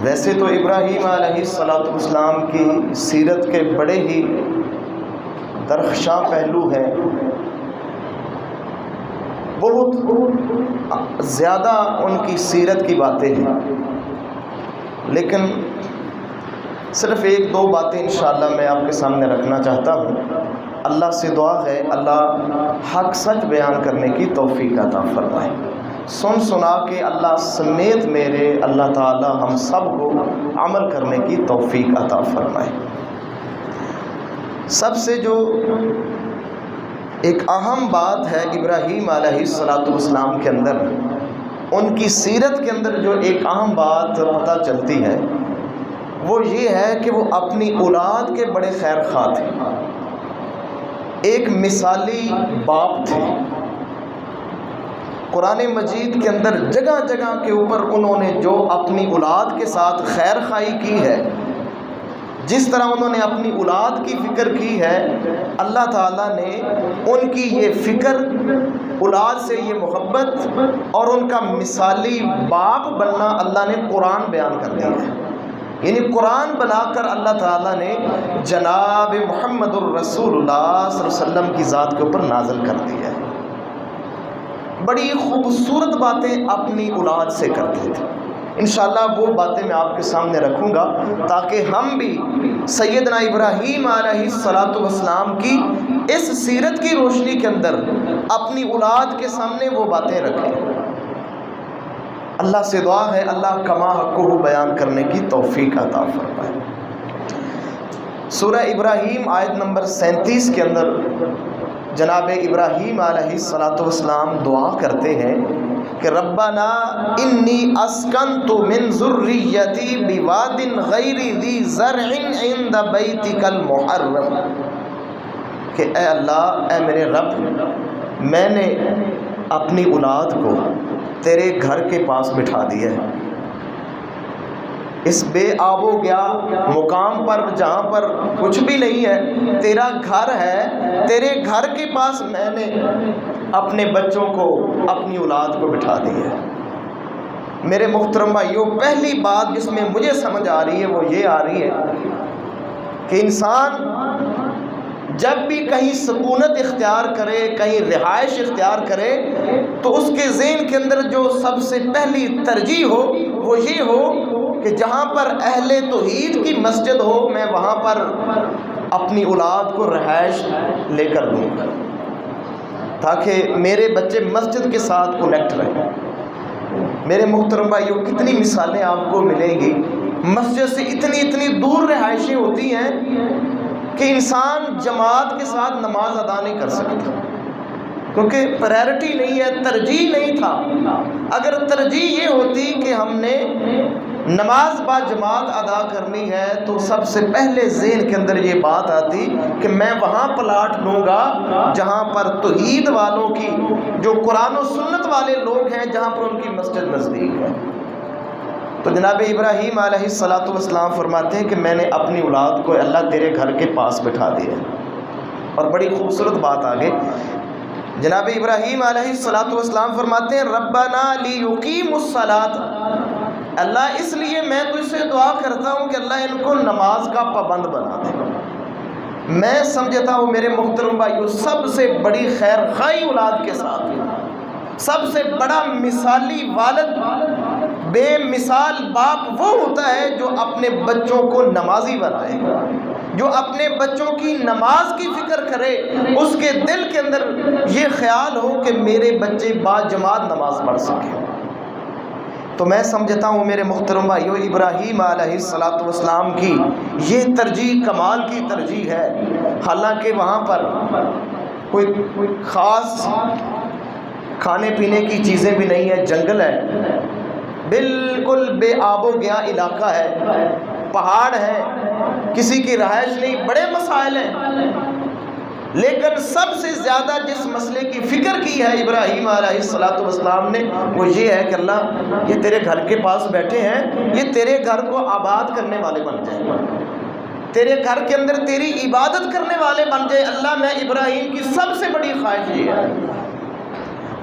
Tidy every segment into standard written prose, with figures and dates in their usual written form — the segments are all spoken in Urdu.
ویسے تو ابراہیم علیہ السلام کی سیرت کے بڑے ہی درخشاں پہلو ہیں، بہت زیادہ ان کی سیرت کی باتیں ہیں، لیکن صرف ایک دو باتیں انشاءاللہ میں آپ کے سامنے رکھنا چاہتا ہوں۔ اللہ سے دعا ہے اللہ حق سچ بیان کرنے کی توفیق عطا فرمائے۔ سن سنا کے اللہ سمیت میرے اللہ تعالی ہم سب کو عمل کرنے کی توفیق عطا فرمائے۔ سب سے جو ایک اہم بات ہے ابراہیم علیہ السلام کے اندر، ان کی سیرت کے اندر جو ایک اہم بات پتہ چلتی ہے وہ یہ ہے کہ وہ اپنی اولاد کے بڑے خیر خواہ تھے، ایک مثالی باپ تھے۔ قرآن مجید کے اندر جگہ جگہ کے اوپر انہوں نے جو اپنی اولاد کے ساتھ خیر خواہی کی ہے، جس طرح انہوں نے اپنی اولاد کی فکر کی ہے، اللہ تعالیٰ نے ان کی یہ فکر، اولاد سے یہ محبت اور ان کا مثالی باپ بننا اللہ نے قرآن بیان کر دیا ہے۔ یعنی قرآن بنا کر اللہ تعالیٰ نے جناب محمد الرسول اللہ صلی اللہ علیہ وسلم کی ذات کے اوپر نازل کر دیا ہے۔ بڑی خوبصورت باتیں اپنی اولاد سے کرتے تھے۔ انشاءاللہ وہ باتیں میں آپ کے سامنے رکھوں گا تاکہ ہم بھی سیدنا ابراہیم علیہ السلام کی اس سیرت کی روشنی کے اندر اپنی اولاد کے سامنے وہ باتیں رکھیں۔ اللہ سے دعا ہے اللہ کما حقہ بیان کرنے کی توفیق عطا فرمائے۔ سورہ ابراہیم آیت نمبر 37 کے اندر جناب ابراہیم علیہ السلام دعا کرتے ہیں کہ ربنا انی اسکنت من ذریتی بواد غیر ذی زرع عند بیتک المحرم، کہ اے اللہ، اے میرے رب، میں نے اپنی اولاد کو تیرے گھر کے پاس بٹھا دیا ہے، اس بے آب و گیا مقام پر جہاں پر کچھ بھی نہیں ہے، تیرا گھر ہے، تیرے گھر کے پاس میں نے اپنے بچوں کو، اپنی اولاد کو بٹھا دیا ہے۔ میرے محترم بھائیو، پہلی بات جس میں مجھے سمجھ آ رہی ہے وہ یہ آ رہی ہے کہ انسان جب بھی کہیں سکونت اختیار کرے، کہیں رہائش اختیار کرے، تو اس کے ذہن کے اندر جو سب سے پہلی ترجیح ہو وہ یہ ہو کہ جہاں پر اہل توحید کی مسجد ہو میں وہاں پر اپنی اولاد کو رہائش لے کر دوں گا تاکہ میرے بچے مسجد کے ساتھ کنیکٹ رہیں۔ میرے محترم بھائیوں، کتنی مثالیں آپ کو ملیں گی، مسجد سے اتنی دور رہائشیں ہوتی ہیں کہ انسان جماعت کے ساتھ نماز ادا نہیں کر سکتا، کیونکہ پرائرٹی نہیں ہے، ترجیح نہیں تھا۔ اگر ترجیح یہ ہوتی کہ ہم نے نماز با جماعت ادا کرنی ہے تو سب سے پہلے ذہن کے اندر یہ بات آتی کہ میں وہاں پلاٹ لوں گا جہاں پر توحید والوں کی، جو قرآن و سنت والے لوگ ہیں، جہاں پر ان کی مسجد نزدیک ہے۔ تو جناب ابراہیم علیہ السلام فرماتے ہیں کہ میں نے اپنی اولاد کو اللہ تیرے گھر کے پاس بٹھا دیا۔ اور بڑی خوبصورت بات آگے جناب ابراہیم علیہ السلام فرماتے ہیں ربنا لیقیموا الصلاۃ، اللہ اس لیے میں تجھ سے دعا کرتا ہوں کہ اللہ ان کو نماز کا پابند بنا دے۔ میں سمجھتا ہوں میرے محترم بھائیو، سب سے بڑی خیر خواہی اولاد کے ساتھ، سب سے بڑا مثالی والد، بے مثال باپ وہ ہوتا ہے جو اپنے بچوں کو نمازی بنائے، جو اپنے بچوں کی نماز کی فکر کرے، اس کے دل کے اندر یہ خیال ہو کہ میرے بچے با جماعت نماز پڑھ سکیں۔ تو میں سمجھتا ہوں میرے محترم بھائیو، ابراہیم علیہ السلام کی یہ ترجیح کمال کی ترجیح ہے۔ حالانکہ وہاں پر کوئی خاص کھانے پینے کی چیزیں بھی نہیں ہے، جنگل ہے، بالکل بے آب و گیا علاقہ ہے، پہاڑ ہے، کسی کی رہائش نہیں، بڑے مسائل ہیں، لیکن سب سے زیادہ جس مسئلے کی فکر کی ہے ابراہیم علیہ السلام نے وہ یہ ہے کہ اللہ یہ تیرے گھر کے پاس بیٹھے ہیں، یہ تیرے گھر کو آباد کرنے والے بن جائیں، تیرے گھر کے اندر تیری عبادت کرنے والے بن جائے۔ اللہ میں ابراہیم کی سب سے بڑی خواہش یہ ہے،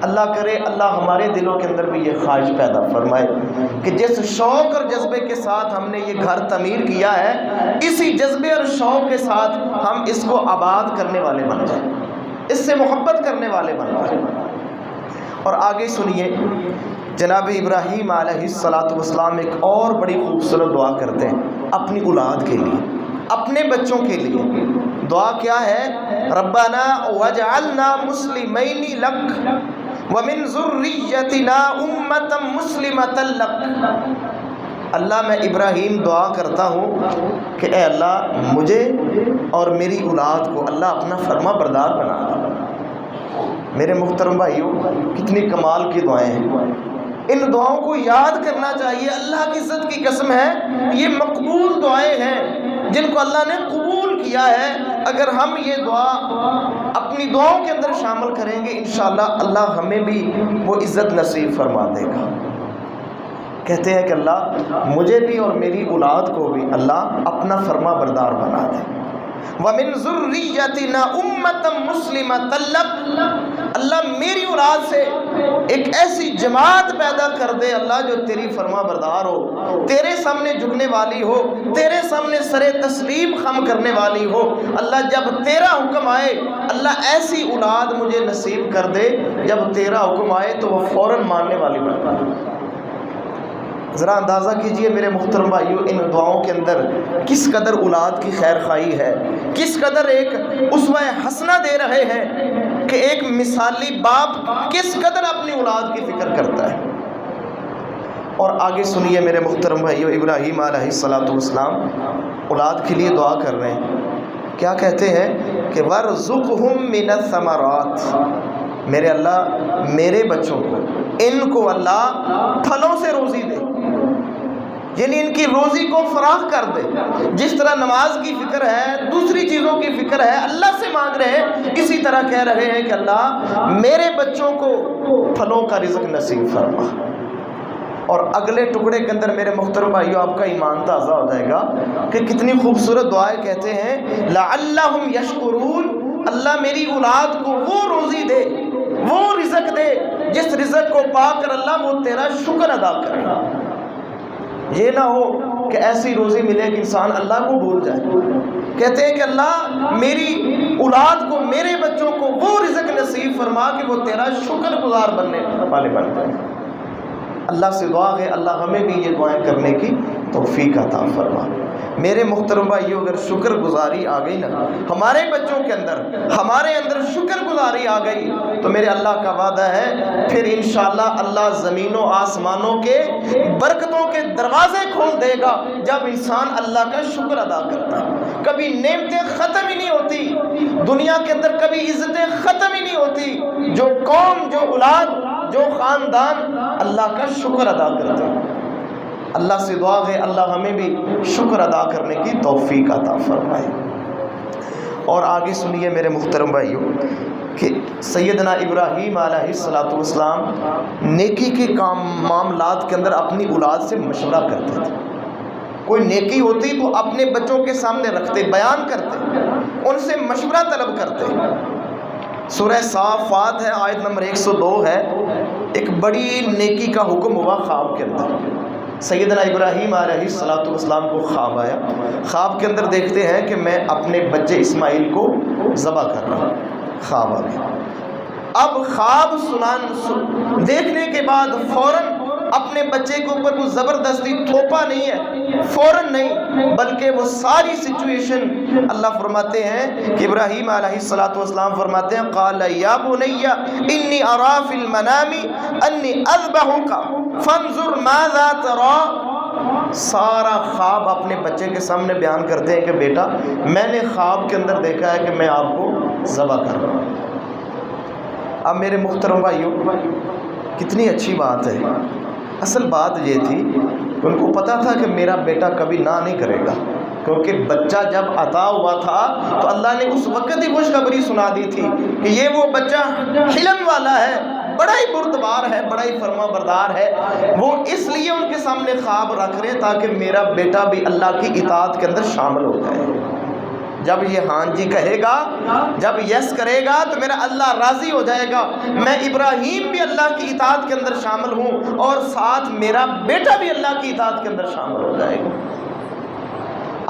اللہ کرے اللہ ہمارے دلوں کے اندر بھی یہ خواہش پیدا فرمائے کہ جس شوق اور جذبے کے ساتھ ہم نے یہ گھر تعمیر کیا ہے، اسی جذبے اور شوق کے ساتھ ہم اس کو آباد کرنے والے بن جائیں، اس سے محبت کرنے والے بن جائیں۔ اور آگے سنیے، جناب ابراہیم علیہ السلام ایک اور بڑی خوبصورت دعا کرتے ہیں اپنی اولاد کے لیے، اپنے بچوں کے لیے۔ دعا کیا ہے؟ ربنا وجعلنا مسلمین لک ومن ذریتنا امۃ مسلمۃ لک۔ اللہ میں ابراہیم دعا کرتا ہوں کہ اے اللہ مجھے اور میری اولاد کو اللہ اپنا فرما بردار بنا دے۔ میرے محترم بھائیوں، کتنی کمال کی دعائیں ہیں، ان دعاؤں کو یاد کرنا چاہیے۔ اللہ کی عزت کی قسم ہے، یہ مقبول دعائیں ہیں جن کو اللہ نے قبول کیا ہے۔ اگر ہم یہ دعا اپنی دعاؤں کے اندر شامل کریں گے، انشاءاللہ اللہ ہمیں بھی وہ عزت نصیب فرما دے گا۔ کہتے ہیں کہ اللہ مجھے بھی اور میری اولاد کو بھی اللہ اپنا فرما بردار بنا دے۔ وَمِن ذُرِّيَّتِنَا أُمَّةً مُسْلِمَةً لَكَ، اللہ میری اولاد سے ایک ایسی جماعت پیدا کر دے اللہ جو تیری فرما بردار ہو، تیرے سامنے جھکنے والی ہو، تیرے سامنے سر تسلیم خم کرنے والی ہو۔ اللہ جب تیرا حکم آئے، اللہ ایسی اولاد مجھے نصیب کر دے جب تیرا حکم آئے تو وہ فوراً ماننے والی بن جائے۔ ذرا اندازہ کیجئے میرے محترم بھائیوں، ان دعاؤں کے اندر کس قدر اولاد کی خیر خواہی ہے، کس قدر ایک اسوہ حسنہ دے رہے ہیں کہ ایک مثالی باپ کس قدر اپنی اولاد کی فکر کرتا ہے۔ اور آگے سنیے میرے محترم بھائیوں، ابراہیم علیہ السلام اولاد کے لیے دعا کر رہے ہیں، کیا کہتے ہیں کہ وَارْزُقْهُم مِّنَ الثَّمَرَاتِ، میرے اللہ میرے بچوں کو، ان کو اللہ پھلوں سے روزی دے، یعنی ان کی روزی کو فراخ کر دے۔ جس طرح نماز کی فکر ہے، دوسری چیزوں کی فکر ہے، اللہ سے مانگ رہے ہیں، اسی طرح کہہ رہے ہیں کہ اللہ میرے بچوں کو پھلوں کا رزق نصیب فرما۔ اور اگلے ٹکڑے کے اندر میرے محترم بھائیوں آپ کا ایمان تازہ ہو جائے گا کہ کتنی خوبصورت دعائیں کہتے ہیں، لعلہم یشکرون، اللہ میری اولاد کو وہ روزی دے، وہ رزق دے جس رزق کو پا کر اللہ وہ تیرا شکر ادا کرے۔ یہ نہ ہو کہ ایسی روزی ملے کہ انسان اللہ کو بھول جائے۔ کہتے ہیں کہ اللہ میری اولاد کو، میرے بچوں کو وہ رزق نصیب فرما کہ وہ تیرا شکر گزار بننے والے بن جائیں۔ اللہ سے دعا ہے اللہ ہمیں بھی یہ دعائیں کرنے کی توفیق عطا فرما۔ میرے محترم بھائیو، اگر شکر گزاری آ گئی نا ہمارے بچوں کے اندر، ہمارے اندر شکر گزاری آ گئی تو میرے اللہ کا وعدہ ہے پھر انشاءاللہ اللہ زمین و آسمانوں کے برکتوں کے دروازے کھول دے گا جب انسان اللہ کا شکر ادا کرتا ہے۔ کبھی نعمتیں ختم ہی نہیں ہوتی دنیا کے اندر، کبھی عزتیں ختم ہی نہیں ہوتی جو قوم، جو اولاد، جو خاندان اللہ کا شکر ادا کرتے ہیں۔ اللہ سے دعا ہے اللہ ہمیں بھی شکر ادا کرنے کی توفیق عطا فرمائے۔ اور آگے سنیے میرے محترم بھائیوں کہ سیدنا ابراہیم علیہ السلام نیکی کے معاملات کے اندر اپنی اولاد سے مشورہ کرتے تھے۔ کوئی نیکی ہوتی تو اپنے بچوں کے سامنے رکھتے، بیان کرتے، ان سے مشورہ طلب کرتے۔ سورہ صافات ہے، آیت نمبر 102 ہے، ایک بڑی نیکی کا حکم ہوا خواب کے اندر۔ سیدنا ابراہیم علیہ السلام کو خواب آیا، خواب کے اندر دیکھتے ہیں کہ میں اپنے بچے اسماعیل کو ذبح کر رہا ہوں۔ خواب آ گیا۔ اب خواب دیکھنے کے بعد فوراً اپنے بچے کے اوپر وہ زبردستی تھوپا نہیں ہے، فوراً نہیں، بلکہ وہ ساری سچویشن اللہ فرماتے ہیں کہ ابراہیم علیہ السلام فرماتے ہیں قال یا بنی انی ارا فی المنام انی اذبحک فانظر ماذا تری۔ سارا خواب اپنے بچے کے سامنے بیان کرتے ہیں کہ بیٹا میں نے خواب کے اندر دیکھا ہے کہ میں آپ کو ذبح کر رہا ہوں۔ اب میرے محترم بھائیوں کتنی اچھی بات ہے۔ اصل بات یہ تھی کہ ان کو پتا تھا کہ میرا بیٹا کبھی نہ نہیں کرے گا، کیونکہ بچہ جب عطا ہوا تھا تو اللہ نے اس وقت ہی خوشخبری سنا دی تھی کہ یہ وہ بچہ حلم والا ہے، بڑا ہی بردبار ہے، بڑا ہی فرما بردار ہے۔ وہ اس لیے ان کے سامنے خواب رکھ رہے تاکہ میرا بیٹا بھی اللہ کی اطاعت کے اندر شامل ہو جائے۔ جب یہ ہاں جی کہے گا، جب یس کرے گا تو میرا اللہ راضی ہو جائے گا، میں ابراہیم بھی اللہ کی اطاعت کے اندر شامل ہوں اور ساتھ میرا بیٹا بھی اللہ کی اطاعت کے اندر شامل ہو جائے گا۔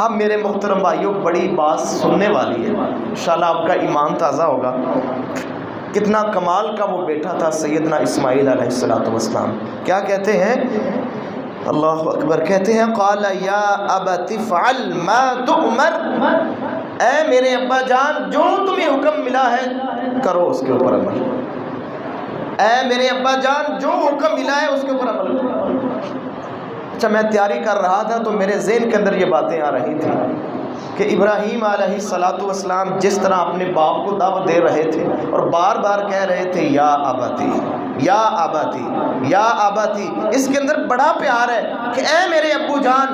اب میرے محترم بھائیوں بڑی بات سننے والی ہے، انشاءاللہ آپ کا ایمان تازہ ہوگا۔ کتنا کمال کا وہ بیٹا تھا سیدنا اسماعیل علیہ السلام۔ کیا کہتے ہیں؟ اللہ اکبر، کہتے ہیں قال یا ابت افعل ما تؤمر، اے میرے ابا جان جو تمہیں حکم ملا ہے کرو اس کے اوپر عمل، اے میرے ابا جان جو حکم ملا ہے اس کے اوپر عمل کرو۔ اچھا، میں تیاری کر رہا تھا تو میرے ذہن کے اندر یہ باتیں آ رہی تھیں کہ ابراہیم علیہ السلام جس طرح اپنے باپ کو دعوت دے رہے تھے اور بار بار کہہ رہے تھے یا آباتی یا آباتی یا آباتی، اس کے اندر بڑا پیار ہے کہ اے میرے ابو جان،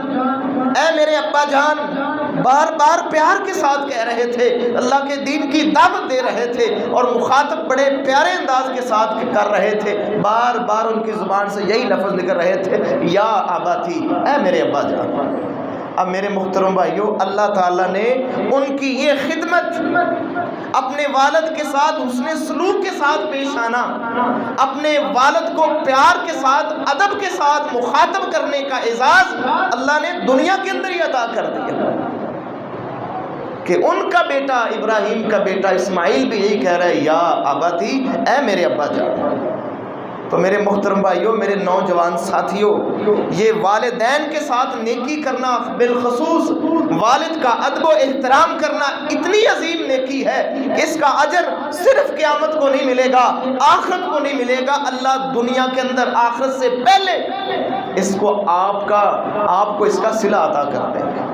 اے میرے ابا جان، بار بار پیار کے ساتھ کہہ رہے تھے، اللہ کے دین کی دعوت دے رہے تھے اور مخاطب بڑے پیارے انداز کے ساتھ کر رہے تھے، بار بار ان کی زبان سے یہی لفظ نکل رہے تھے یا آباتی، اے میرے ابا جان۔ اب میرے محترم بھائیوں، اللہ تعالیٰ نے ان کی یہ خدمت اپنے والد کے ساتھ حسن سلوک کے ساتھ پیش آنا، اپنے والد کو پیار کے ساتھ ادب کے ساتھ مخاطب کرنے کا اعزاز اللہ نے دنیا کے اندر ہی عطا کر دیا کہ ان کا بیٹا ابراہیم کا بیٹا اسماعیل بھی یہی کہہ رہا ہے یا اباتی، اے میرے ابا جان۔ تو میرے محترم بھائیوں، میرے نوجوان ساتھیوں، یہ والدین کے ساتھ نیکی کرنا، بالخصوص والد کا ادب و احترام کرنا اتنی عظیم نیکی ہے کہ اس کا اجر صرف قیامت کو نہیں ملے گا، آخرت کو نہیں ملے گا، اللہ دنیا کے اندر آخرت سے پہلے اس کو آپ کو اس کا صلہ عطا کر دیں گے۔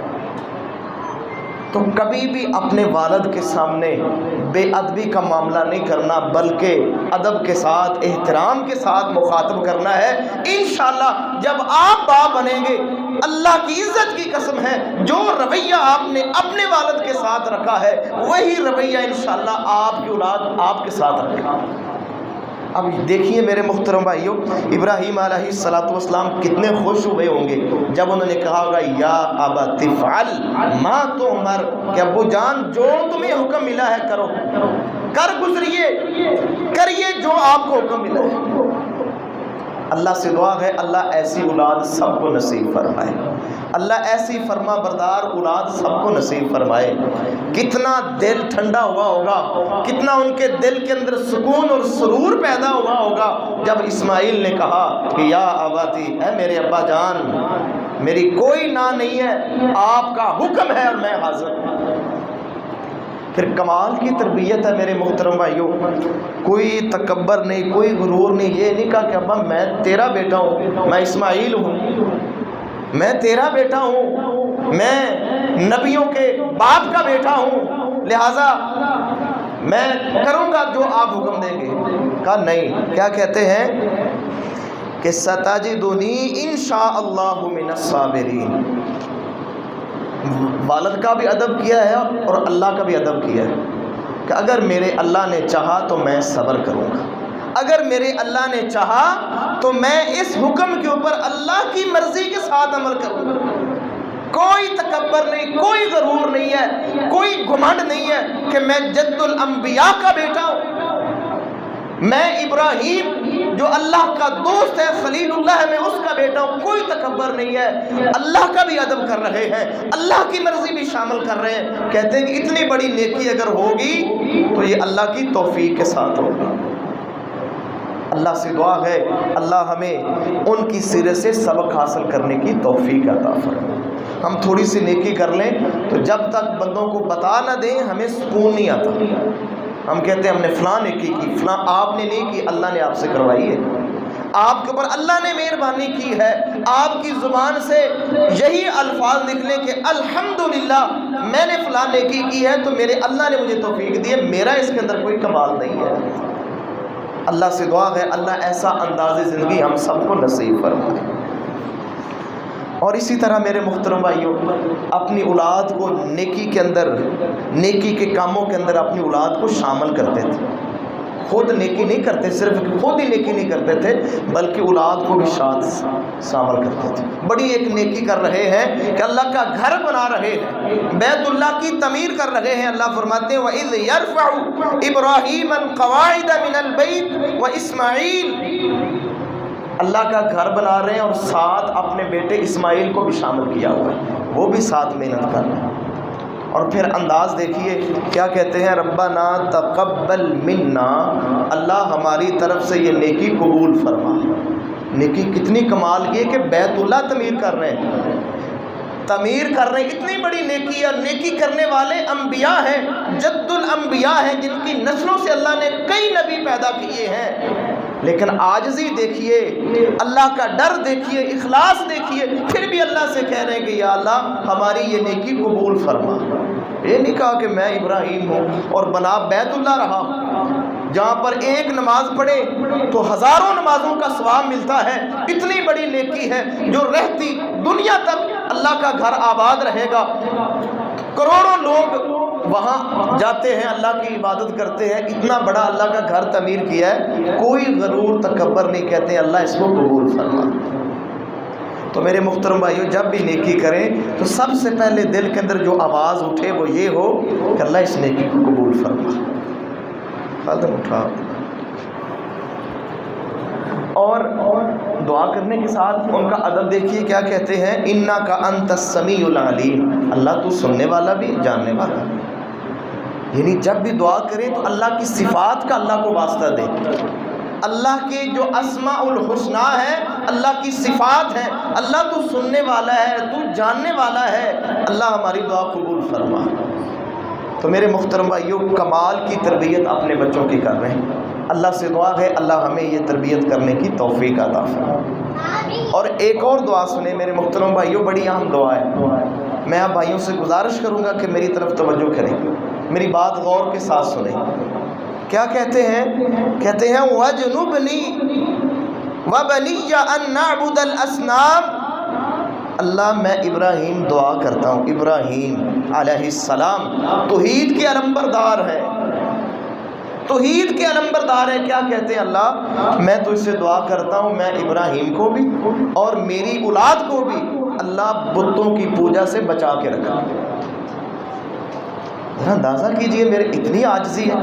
تو کبھی بھی اپنے والد کے سامنے بے ادبی کا معاملہ نہیں کرنا، بلکہ ادب کے ساتھ احترام کے ساتھ مخاطب کرنا ہے۔ انشاءاللہ جب آپ باپ بنیں گے، اللہ کی عزت کی قسم ہے، جو رویہ آپ نے اپنے والد کے ساتھ رکھا ہے وہی رویہ انشاءاللہ آپ کی اولاد آپ کے ساتھ رکھے گا۔ اب دیکھیے میرے محترم بھائیوں، ابراہیم علیہ السلام کتنے خوش ہوئے ہوں گے جب انہوں نے کہا ہوگا یا ابت افعل ما تؤمر، کہ ابو جان جو تمہیں حکم ملا ہے کرو، کر گزریے، کریے جو آپ کو حکم ملا ہے۔ اللہ سے دعا ہے اللہ ایسی اولاد سب کو نصیب فرمائے، اللہ ایسی فرما بردار اولاد سب کو نصیب فرمائے۔ کتنا دل ٹھنڈا ہوا ہوگا، کتنا ان کے دل کے اندر سکون اور سرور پیدا ہوا ہوگا جب اسماعیل نے کہا کہ یا اباتی، اے میرے ابا جان، میری کوئی نہ نہیں ہے، آپ کا حکم ہے اور میں حاضر ہوں۔ پھر کمال کی تربیت ہے میرے محترم بھائیوں، کوئی تکبر نہیں، کوئی غرور نہیں، یہ نہیں کہا کہ ابا میں تیرا بیٹا ہوں، میں اسماعیل ہوں، میں تیرا بیٹا ہوں، میں نبیوں کے باپ کا بیٹا ہوں، لہٰذا میں کروں گا جو آپ حکم دیں گے۔ کہا نہیں، کیا کہتے ہیں کہ ستجدنی ان شاء اللہ من الصابرین۔ والد کا بھی ادب کیا ہے اور اللہ کا بھی ادب کیا ہے کہ اگر میرے اللہ نے چاہا تو میں صبر کروں گا، اگر میرے اللہ نے چاہا تو میں اس حکم کے اوپر اللہ کی مرضی کے ساتھ عمل کروں گا۔ کوئی تکبر نہیں، کوئی غرور نہیں ہے، کوئی گھمنڈ نہیں ہے کہ میں جد الانبیاء کا بیٹا ہوں، میں ابراہیم جو اللہ کا دوست ہے، خلیل اللہ ہے، میں اس کا بیٹا ہوں۔ کوئی تکبر نہیں ہے، اللہ کا بھی ادب کر رہے ہیں، اللہ کی مرضی بھی شامل کر رہے ہیں۔ کہتے ہیں کہ اتنی بڑی نیکی اگر ہوگی تو یہ اللہ کی توفیق کے ساتھ ہوگی۔ اللہ سے دعا ہے اللہ ہمیں ان کی سیرت سے سبق حاصل کرنے کی توفیق عطا فرمائے۔ ہم تھوڑی سی نیکی کر لیں تو جب تک بندوں کو بتا نہ دیں ہمیں سکون نہیں آتا۔ ہم کہتے ہیں ہم نے فلاں نیکی کی، فلاں آپ نے نہیں کی، اللہ نے آپ سے کروائی ہے، آپ کے اوپر اللہ نے مہربانی کی ہے۔ آپ کی زبان سے یہی الفاظ نکلیں کہ الحمدللہ میں نے فلاں نیکی کی ہے تو میرے اللہ نے مجھے توفیق دی ہے، میرا اس کے اندر کوئی کمال نہیں ہے۔ اللہ سے دعا ہے اللہ ایسا انداز زندگی ہم سب کو نصیب فرمائے۔ اور اسی طرح میرے محترم بھائیوں، اپنی اولاد کو نیکی کے اندر، نیکی کے کاموں کے اندر اپنی اولاد کو شامل کرتے تھے۔ خود نیکی نہیں کرتے، صرف خود ہی نیکی نہیں کرتے تھے بلکہ اولاد کو بھی ساتھ شامل کرتے تھے۔ بڑی ایک نیکی کر رہے ہیں کہ اللہ کا گھر بنا رہے ہیں، بیت اللہ کی تعمیر کر رہے ہیں۔ اللہ فرماتے ہیں وَإِذْ يَرْفَعُ إِبْرَاهِيمَ الْقَوَاعِدَ مِنَ الْبَيْتِ وَإِسْمَاعِيلَ، اللہ کا گھر بنا رہے ہیں اور ساتھ اپنے بیٹے اسماعیل کو بھی شامل کیا ہوا ہے، وہ بھی ساتھ محنت کر رہے ہیں۔ اور پھر انداز دیکھیے کیا کہتے ہیں، ربنا تقبل منا، اللہ ہماری طرف سے یہ نیکی قبول فرما۔ نیکی کتنی کمال کی ہے کہ بیت اللہ تعمیر کر رہے ہیں، تعمیر کر رہے ہیں، اتنی بڑی نیکی۔ اور نیکی کرنے والے انبیاء ہیں، جد الانبیاء ہیں، جن کی نسلوں سے اللہ نے کئی نبی پیدا کیے ہیں، لیکن عاجزی دیکھیے، اللہ کا ڈر دیکھیے، اخلاص دیکھیے، پھر بھی اللہ سے کہہ رہے ہیں کہ یا اللہ ہماری یہ نیکی قبول فرما۔ یہ نہیں کہا کہ میں ابراہیم ہوں اور بنا بیت اللہ رہا ہوں، جہاں پر ایک نماز پڑھے تو ہزاروں نمازوں کا ثواب ملتا ہے، اتنی بڑی نیکی ہے جو رہتی دنیا تک اللہ کا گھر آباد رہے گا، کروڑوں لوگ وہاں جاتے ہیں، اللہ کی عبادت کرتے ہیں، اتنا بڑا اللہ کا گھر تعمیر کیا ہے، کوئی غرور تکبر نہیں، کہتے ہیں اللہ اس کو قبول فرما۔ تو میرے محترم بھائیو، جب بھی نیکی کریں تو سب سے پہلے دل کے اندر جو آواز اٹھے وہ یہ ہو کہ اللہ اس نیکی کو قبول فرما۔ قدم اٹھا اور دعا کرنے کے ساتھ ان کا ادب دیکھیے، کیا کہتے ہیں، انک انت السمیع العلیم، اللہ تو سننے والا بھی جاننے والا۔ یعنی جب بھی دعا کریں تو اللہ کی صفات کا اللہ کو واسطہ دیں، اللہ کے جو اسماء الحسنی ہے، اللہ کی صفات ہیں، اللہ تو سننے والا ہے، تو جاننے والا ہے، اللہ ہماری دعا قبول فرما۔ تو میرے محترم بھائیوں، کمال کی تربیت اپنے بچوں کی کر رہے ہیں، اللہ سے دعا ہے اللہ ہمیں یہ تربیت کرنے کی توفیق عطا فرمائے۔ اور ایک اور دعا سنیں میرے محترم بھائیوں، بڑی اہم دعا ہے، میں آپ بھائیوں سے گزارش کروں گا کہ میری طرف توجہ کریں، میری بات غور کے ساتھ سنیں۔ کیا کہتے ہیں، کہتے ہیں وَجْنُبْنِي وَبَنِيَّ أَن نَعْبُدَ الْأَصْنَامَ، اللہ میں ابراہیم دعا کرتا ہوں، ابراہیم علیہ السلام توحید کے علمبردار ہے، توحید کے علمبردار ہے۔ کیا کہتے ہیں، اللہ میں تو اس سے دعا کرتا ہوں میں ابراہیم کو بھی اور میری اولاد کو بھی اللہ بتوں کی پوجا سے بچا کے رکھا۔ ذرا اندازہ کیجئے میرے اتنی عاجزی ہے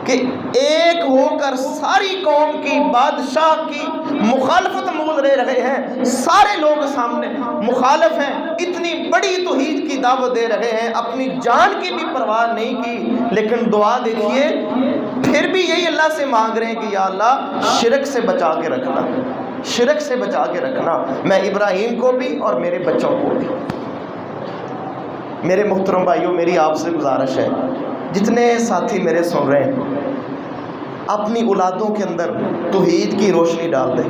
کہ ایک ہو کر ساری قوم کی، بادشاہ کی مخالفت مول رہے ہیں، سارے لوگ سامنے مخالف ہیں، اتنی بڑی توحید کی دعوت دے رہے ہیں، اپنی جان کی بھی پرواہ نہیں کی، لیکن دعا دیکھیے پھر بھی یہی اللہ سے مانگ رہے ہیں کہ یا اللہ شرک سے بچا کے رکھنا، شرک سے بچا کے رکھنا، میں ابراہیم کو بھی اور میرے بچوں کو بھی۔ میرے محترم بھائیوں، میری آپ سے گزارش ہے، جتنے ساتھی میرے سن رہے ہیں، اپنی اولادوں کے اندر توحید کی روشنی ڈال دیں،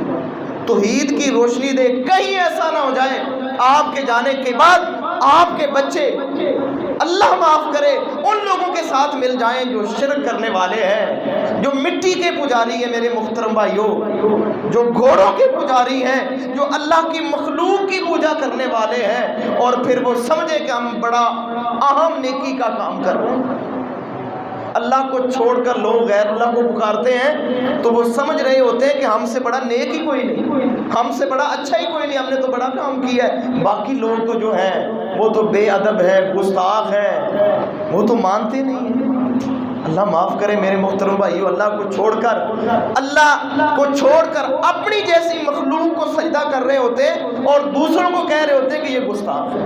توحید کی روشنی دے، کہیں ایسا نہ ہو جائے آپ کے جانے کے بعد آپ کے بچے اللہ معاف کرے ان لوگوں کے ساتھ مل جائیں جو شرک کرنے والے ہیں، جو مٹی کے پجاری ہیں میرے محترم بھائیوں، جو گھوڑوں کے پجاری ہیں، جو اللہ کی مخلوق کی پوجا کرنے والے ہیں، اور پھر وہ سمجھے کہ ہم بڑا اہم نیکی کا کام کر رہے ہیں۔ اللہ کو چھوڑ کر لوگ غیر اللہ کو پکارتے ہیں تو وہ سمجھ رہے ہوتے ہیں کہ ہم سے بڑا نیک ہی کوئی نہیں، ہم سے بڑا اچھا ہی کوئی نہیں، ہم نے تو بڑا کام کیا ہے، باقی لوگ تو جو ہیں وہ تو بے ادب ہے، گستاخ ہے، وہ تو مانتے نہیں ہیں۔ اللہ معاف کرے میرے محترم بھائیو، اللہ کو چھوڑ کر اپنی جیسی مخلوق کو سجدہ کر رہے ہوتے اور دوسروں کو کہہ رہے ہوتے کہ یہ گستاخ ہے۔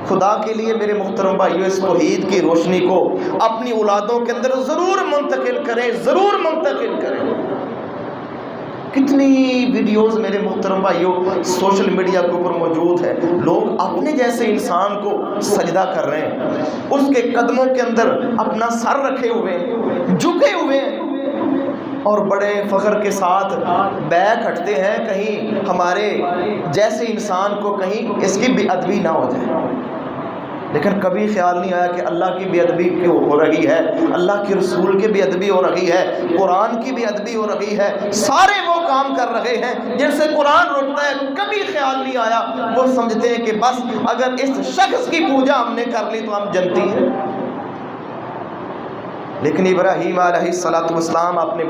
خدا کے لیے میرے محترم بھائیو، اس توحید کی روشنی کو اپنی اولادوں کے اندر ضرور منتقل کریں، ضرور منتقل کریں۔ کتنی ویڈیوز میرے محترم بھائیو سوشل میڈیا کے اوپر موجود ہے، لوگ اپنے جیسے انسان کو سجدہ کر رہے ہیں، اس کے قدموں کے اندر اپنا سر رکھے ہوئے ہیں، جھکے ہوئے ہیں، اور بڑے فخر کے ساتھ بیک ہٹتے ہیں کہیں ہمارے جیسے انسان کو کہیں اس کی بے ادبی نہ ہو جائے۔ لیکن کبھی خیال نہیں آیا کہ اللہ کی بے ادبی کیوں ہو رہی ہے، اللہ کے رسول کی بے ادبی ہو رہی ہے، قرآن کی بے ادبی ہو رہی ہے، سارے وہ کام کر رہے ہیں جن سے قرآن روکتا ہے، کبھی خیال نہیں آیا، وہ سمجھتے ہیں کہ بس اگر اس شخص کی پوجا ہم نے کر لی تو ہم جنتی ہیں۔ لیکن ابراہیم علیہ السلام اپنے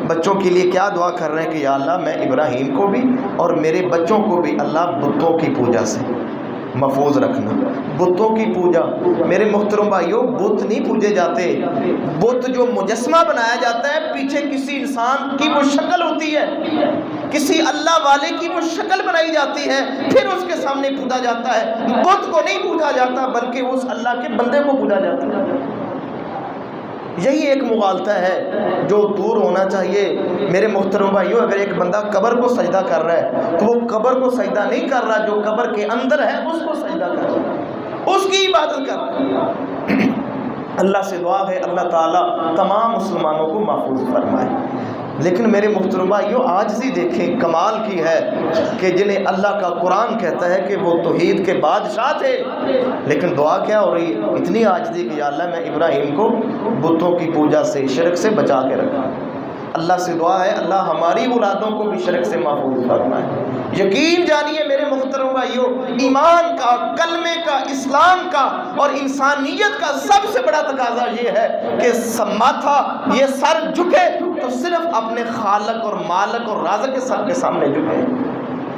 بچوں کے لیے کیا دعا کر رہے ہیں کہ یا اللہ میں ابراہیم کو بھی اور میرے بچوں کو بھی اللہ بتوں کی پوجا سے محفوظ رکھنا۔ بتوں کی پوجا، میرے محترم بھائیوں، بت نہیں پوجے جاتے، بت جو مجسمہ بنایا جاتا ہے پیچھے کسی انسان کی وہ شکل ہوتی ہے، کسی اللہ والے کی وہ شکل بنائی جاتی ہے، پھر اس کے سامنے پوجا جاتا ہے۔ بت کو نہیں پوجا جاتا بلکہ اس اللہ کے بندے کو پوجا جاتا ہے۔ یہی ایک مغالطہ ہے جو دور ہونا چاہیے۔ میرے محترم بھائیوں، اگر ایک بندہ قبر کو سجدہ کر رہا ہے تو وہ قبر کو سجدہ نہیں کر رہا، جو قبر کے اندر ہے اس کو سجدہ کر رہا ہے، اس کی عبادت کر رہا ہے۔ اللہ سے دعا ہے اللہ تعالیٰ تمام مسلمانوں کو محفوظ فرمائے۔ لیکن میرے محترم بھائیوں، عاجزی دیکھیں کمال کی ہے کہ جنہیں اللہ کا قرآن کہتا ہے کہ وہ توحید کے بادشاہ تھے، لیکن دعا کیا ہو رہی ہے؟ اتنی عاجزی کہ یا اللہ میں ابراہیم کو بتوں کی پوجا سے، شرک سے بچا کے رکھا۔ اللہ سے دعا ہے اللہ ہماری اولادوں کو بھی شرک سے محفوظ فرمائے۔ یقین جانیے میرے محترم بھائیوں، ایمان کا، کلمے کا، اسلام کا اور انسانیت کا سب سے بڑا تقاضا یہ ہے کہ ماتھا، یہ سر جھکے تو صرف اپنے خالق اور مالک اور رازق کے سر کے سامنے جھکے۔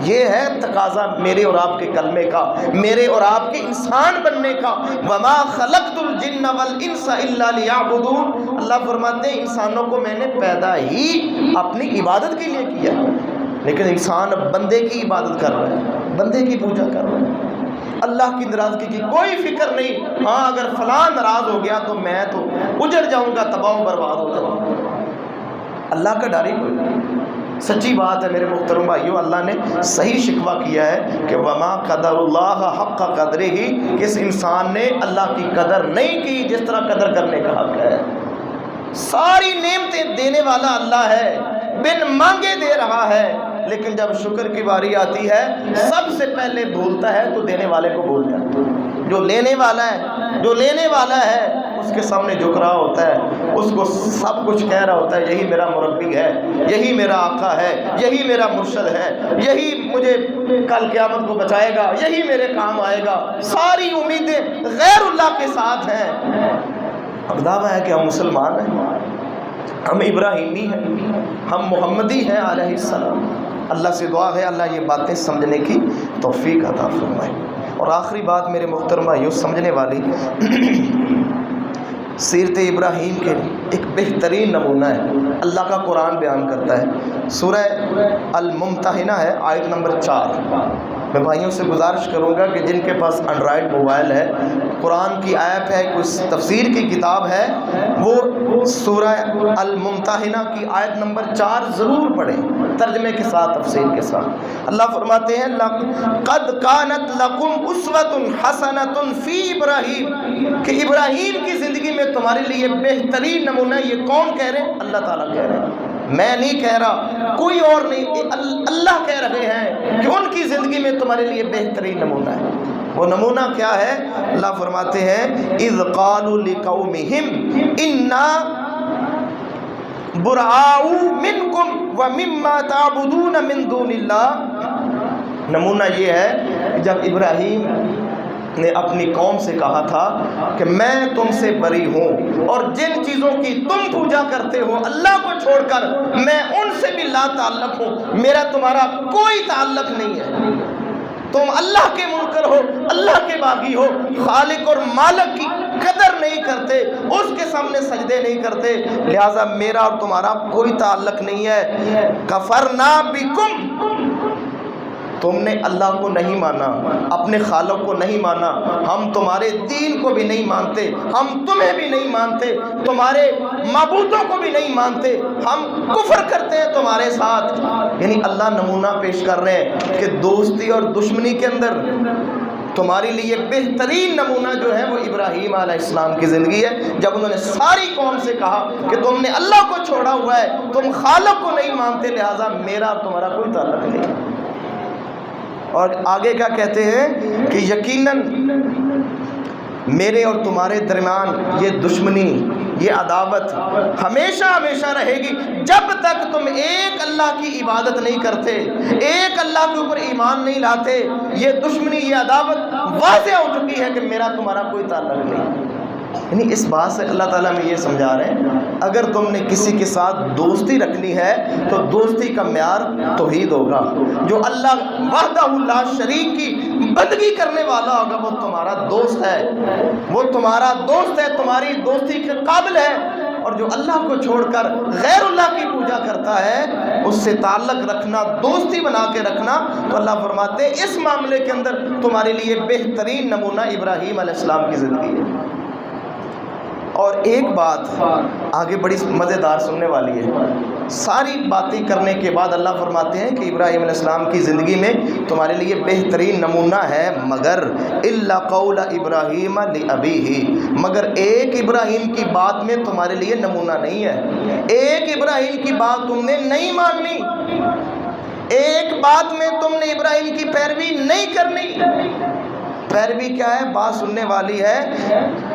یہ ہے تقاضا میرے اور آپ کے کلمے کا، میرے اور آپ کے انسان بننے کا۔ وما خلقت الجن والانس الا لیعبدون، اللہ فرماتے ہیں انسانوں کو میں نے پیدا ہی اپنی عبادت کے لیے کیا، لیکن انسان اب بندے کی عبادت کر رہا ہے، بندے کی پوجا کر رہا ہے۔ اللہ کی ناراضگی کی کوئی فکر نہیں، ہاں اگر فلاں ناراض ہو گیا تو میں تو اجڑ جاؤں گا، تباہ و برباد ہو جاؤں گا۔ اللہ کا ڈر ہی کوئی نہیں۔ سچی بات ہے میرے محترم بھائیوں، اللہ نے صحیح شکوہ کیا ہے کہ وما قدر اللہ حق قدرہ، اس انسان نے اللہ کی قدر نہیں کی جس طرح قدر کرنے کا حق ہے۔ ساری نعمتیں دینے والا اللہ ہے، بن مانگے دے رہا ہے، لیکن جب شکر کی باری آتی ہے سب سے پہلے بھولتا ہے تو دینے والے کو بھولتا ہے۔ جو لینے والا ہے اس کے سامنے جھک رہا ہوتا ہے، اس کو سب کچھ کہہ رہا ہوتا ہے یہی میرا مربی ہے، یہی میرا آقا ہے، یہی میرا مرشد ہے، یہی مجھے کل قیامت کو بچائے گا، یہی میرے کام آئے گا۔ ساری امیدیں غیر اللہ کے ساتھ ہیں۔ اب دعویٰ ہے کہ ہم مسلمان ہیں، ہم ابراہیمی ہیں، ہم محمدی ہیں علیہ السلام۔ اللہ سے دعا ہے اللہ یہ باتیں سمجھنے کی توفیق عطا فرمائے۔ اور آخری بات میرے محترم بھائیوں، سمجھنے والی، سیرت ابراہیم کے ایک بہترین نمونہ ہے، اللہ کا قرآن بیان کرتا ہے۔ سورہ الممتحنہ ہے، آیت نمبر 4۔ میں بھائیوں سے گزارش کروں گا کہ جن کے پاس اینڈرائڈ موبائل ہے، قرآن کی ایپ ہے، کچھ تفسیر کی کتاب ہے، وہ سورہ الممتحنہ کی آیت نمبر 4 ضرور پڑھیں، ترجمے کے ساتھ، تفسیر کے ساتھ۔ اللہ فرماتے ہیں قد کانت لکم اسوۃ حسنۃ فی ابراہیم، کہ ابراہیم کی زندگی میں تمہارے لیے بہترین نمونہ۔ یہ کون کہہ رہے ہیں؟ اللہ تعالیٰ کہہ رہے ہیں، میں نہیں کہہ رہا، کوئی اور نہیں، اللہ کہہ رہے ہیں کہ ان کی زندگی میں تمہارے لیے بہترین نمونہ ہے۔ وہ نمونہ کیا ہے؟ اللہ فرماتے ہیں اذ قالوا لقومہم انا براء منکم ومما تعبدون من دون اللہ۔ نمونہ یہ ہے کہ جب ابراہیم نے اپنی قوم سے کہا تھا کہ میں تم سے بری ہوں اور جن چیزوں کی تم پوجا کرتے ہو اللہ کو چھوڑ کر میں ان سے بھی لا تعلق ہوں، میرا تمہارا کوئی تعلق نہیں ہے، تم اللہ کے منکر ہو، اللہ کے باغی ہو، خالق اور مالک کی قدر نہیں کرتے، اس کے سامنے سجدے نہیں کرتے، لہٰذا میرا اور تمہارا کوئی تعلق نہیں ہے۔ کفرنا بکم، تم نے اللہ کو نہیں مانا، اپنے خالق کو نہیں مانا، ہم تمہارے دین کو بھی نہیں مانتے، ہم تمہیں بھی نہیں مانتے، تمہارے معبودوں کو بھی نہیں مانتے، ہم کفر کرتے ہیں تمہارے ساتھ۔ یعنی اللہ نمونہ پیش کر رہے ہیں کہ دوستی اور دشمنی کے اندر تمہارے لیے بہترین نمونہ جو ہے وہ ابراہیم علیہ السلام کی زندگی ہے، جب انہوں نے ساری قوم سے کہا کہ تم نے اللہ کو چھوڑا ہوا ہے، تم خالق کو نہیں مانتے، لہٰذا میرا اور تمہارا کوئی تعلق نہیں۔ اور آگے کیا کہتے ہیں کہ یقیناً میرے اور تمہارے درمیان یہ دشمنی، یہ عداوت ہمیشہ ہمیشہ رہے گی جب تک تم ایک اللہ کی عبادت نہیں کرتے، ایک اللہ کے اوپر ایمان نہیں لاتے۔ یہ دشمنی، یہ عداوت واضح ہو چکی ہے کہ میرا تمہارا کوئی تعلق نہیں۔ یعنی اس بات سے اللہ تعالیٰ میں یہ سمجھا رہے ہیں اگر تم نے کسی کے ساتھ دوستی رکھنی ہے تو دوستی کا معیار توحید ہوگا. جو اللہ وحدہ لا شریک کی بندگی کرنے والا ہوگا وہ تمہارا دوست ہے، وہ تمہارا دوست ہے، تمہاری دوستی کے قابل ہے. اور جو اللہ کو چھوڑ کر غیر اللہ کی پوجا کرتا ہے اس سے تعلق رکھنا، دوستی بنا کے رکھنا، تو اللہ فرماتے ہیں اس معاملے کے اندر تمہارے لیے بہترین نمونہ ابراہیم علیہ السلام کی زندگی ہے. اور ایک بات آگے بڑی مزیدار سننے والی ہے. ساری باتیں کرنے کے بعد اللہ فرماتے ہیں کہ ابراہیم علیہ السلام کی زندگی میں تمہارے لیے بہترین نمونہ ہے، مگر الا قول ابراہیم لابیہ، مگر ایک ابراہیم کی بات میں تمہارے لیے نمونہ نہیں ہے. ایک ابراہیم کی بات تم نے نہیں ماننی، ایک بات میں تم نے ابراہیم کی پیروی نہیں کرنی. پیروی کیا ہے؟ بات سننے والی ہے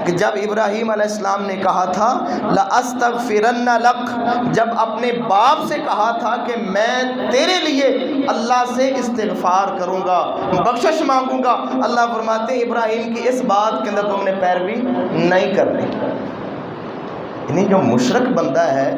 کہ جب ابراہیم علیہ السلام نے کہا تھا لَأَسْتَغْفِرَنَّ لَكَ، جب اپنے باپ سے کہا تھا کہ میں تیرے لیے اللہ سے استغفار کروں گا، بخشش مانگوں گا، اللہ فرماتے ہیں ابراہیم کی اس بات کے اندر تم نے پیروی نہیں کرنی. یعنی جو مشرک بندہ ہے،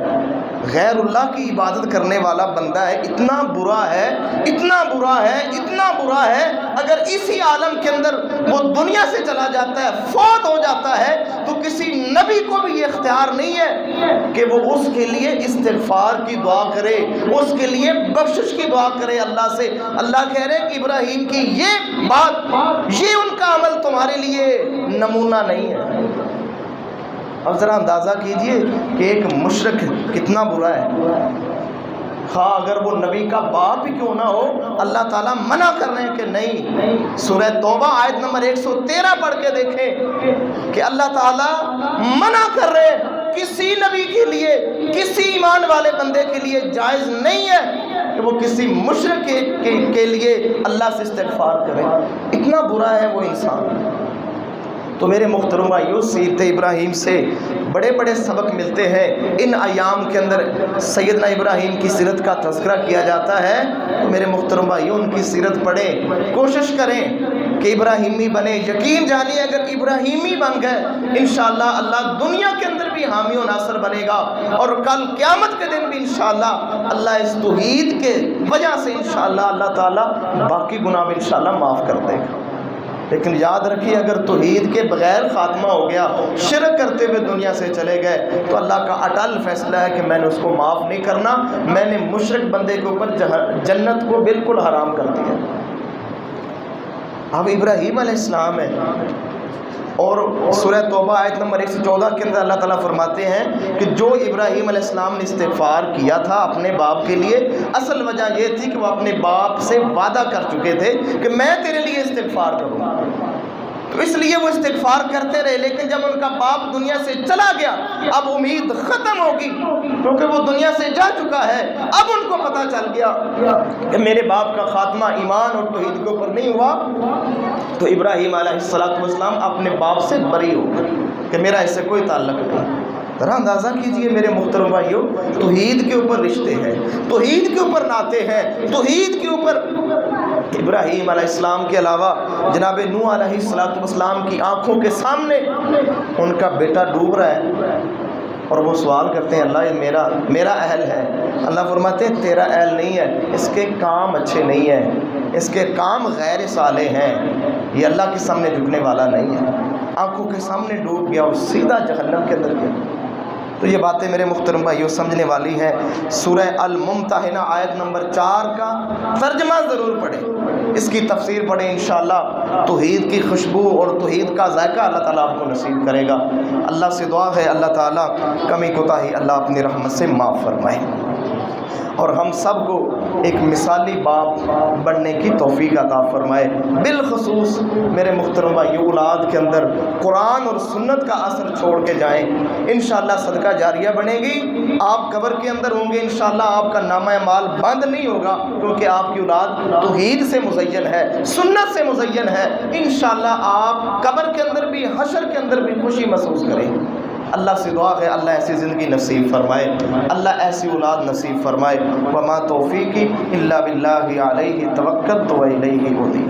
غیر اللہ کی عبادت کرنے والا بندہ ہے، اتنا برا ہے، اتنا برا ہے، اتنا برا ہے، اگر اسی عالم کے اندر وہ دنیا سے چلا جاتا ہے، فوت ہو جاتا ہے، تو کسی نبی کو بھی یہ اختیار نہیں ہے کہ وہ اس کے لیے استغفار کی دعا کرے، اس کے لیے بخشش کی دعا کرے اللہ سے. اللہ کہہ رہے ہیں کہ ابراہیم کی یہ بات، یہ ان کا عمل تمہارے لیے نمونہ نہیں ہے. اب ذرا اندازہ کیجئے کہ ایک مشرک کتنا برا ہے. ہاں اگر وہ نبی کا باپ ہی کیوں نہ ہو، اللہ تعالیٰ منع کر رہے ہیں کہ نہیں. سورہ توبہ آیت نمبر 113 پڑھ کے دیکھیں کہ اللہ تعالیٰ منع کر رہے ہیں. کسی نبی کے لیے، کسی ایمان والے بندے کے لیے جائز نہیں ہے کہ وہ کسی مشرک کے لیے اللہ سے استغفار کرے. اتنا برا ہے وہ انسان. تو میرے محترم بھائیو، سیرت ابراہیم سے بڑے بڑے سبق ملتے ہیں. ان ایام کے اندر سیدنا ابراہیم کی سیرت کا تذکرہ کیا جاتا ہے. تو میرے محترم بھائیو ان کی سیرت پڑھیں، کوشش کریں کہ ابراہیمی بنے. یقین جانیے اگر ابراہیمی بن گئے انشاءاللہ اللہ دنیا کے اندر بھی حامی و ناصر بنے گا، اور کل قیامت کے دن بھی انشاءاللہ اللہ اس توحید کے وجہ سے انشاءاللہ اللہ تعالیٰ باقی گناہ بھی انشاءاللہ معاف کر دے گا. لیکن یاد رکھیے اگر توحید کے بغیر خاتمہ ہو گیا، شرک کرتے ہوئے دنیا سے چلے گئے، تو اللہ کا اٹل فیصلہ ہے کہ میں نے اس کو معاف نہیں کرنا. میں نے مشرک بندے کے اوپر جنت کو بالکل حرام کر دیا. اب ابراہیم علیہ السلام ہے، اور سورہ توبہ آیت نمبر 114 کے اندر اللہ تعالیٰ فرماتے ہیں کہ جو ابراہیم علیہ السلام نے استغفار کیا تھا اپنے باپ کے لیے، اصل وجہ یہ تھی کہ وہ اپنے باپ سے وعدہ کر چکے تھے کہ میں تیرے لیے استغفار کروں گا. تو اس لیے وہ استغفار کرتے رہے. لیکن جب ان کا باپ دنیا سے چلا گیا، اب امید ختم ہوگی کیونکہ وہ دنیا سے جا چکا ہے. اب ان کو پتہ چل گیا کہ میرے باپ کا خاتمہ ایمان اور توحید کے اوپر نہیں ہوا. تو ابراہیم علیہ السلام اپنے باپ سے بری ہو گئے کہ میرا اس سے کوئی تعلق نہیں. ذرا اندازہ کیجئے میرے محترم بھائیوں، توحید کے اوپر رشتے ہیں، توحید کے اوپر ناطے ہیں، توحید کے اوپر. ابراہیم علیہ السلام کے علاوہ جناب نوح علیہ السلام کی آنکھوں کے سامنے ان کا بیٹا ڈوب رہا ہے، اور وہ سوال کرتے ہیں اللہ یہ میرا اہل ہے. اللہ فرماتے ہیں تیرا اہل نہیں ہے، اس کے کام اچھے نہیں ہیں، اس کے کام غیر صالح ہیں، یہ اللہ کے سامنے جھکنے والا نہیں ہے. آنکھوں کے سامنے ڈوب گیا اور سیدھا جہنم کے اندر گیا. تو یہ باتیں میرے محترم بھائیوں سمجھنے والی ہیں. سورہ الممتحنہ آیت نمبر 4 کا ترجمہ ضرور پڑھیں، اس کی تفسیر پڑھیں. انشاءاللہ توحید کی خوشبو اور توحید کا ذائقہ اللہ تعالیٰ آپ کو نصیب کرے گا. اللہ سے دعا ہے اللہ تعالیٰ کمی کوتاہی اللہ اپنی رحمت سے معاف فرمائے، اور ہم سب کو ایک مثالی باپ بننے کی توفیق عطا فرمائے. بالخصوص میرے محترم بھائیو اولاد کے اندر قرآن اور سنت کا اثر چھوڑ کے جائیں. انشاءاللہ صدقہ جاریہ بنے گی. آپ قبر کے اندر ہوں گے انشاءاللہ آپ کا نامہ اعمال بند نہیں ہوگا، کیونکہ آپ کی اولاد توحید سے مزین ہے، سنت سے مزین ہے. انشاءاللہ آپ قبر کے اندر بھی حشر کے اندر بھی خوشی محسوس کریں. اللہ سے دعا ہے اللہ ایسی زندگی نصیب فرمائے، اللہ ایسی اولاد نصیب فرمائے. وما توفیقی الا باللہ علیہ توکلت و الیہ انیب.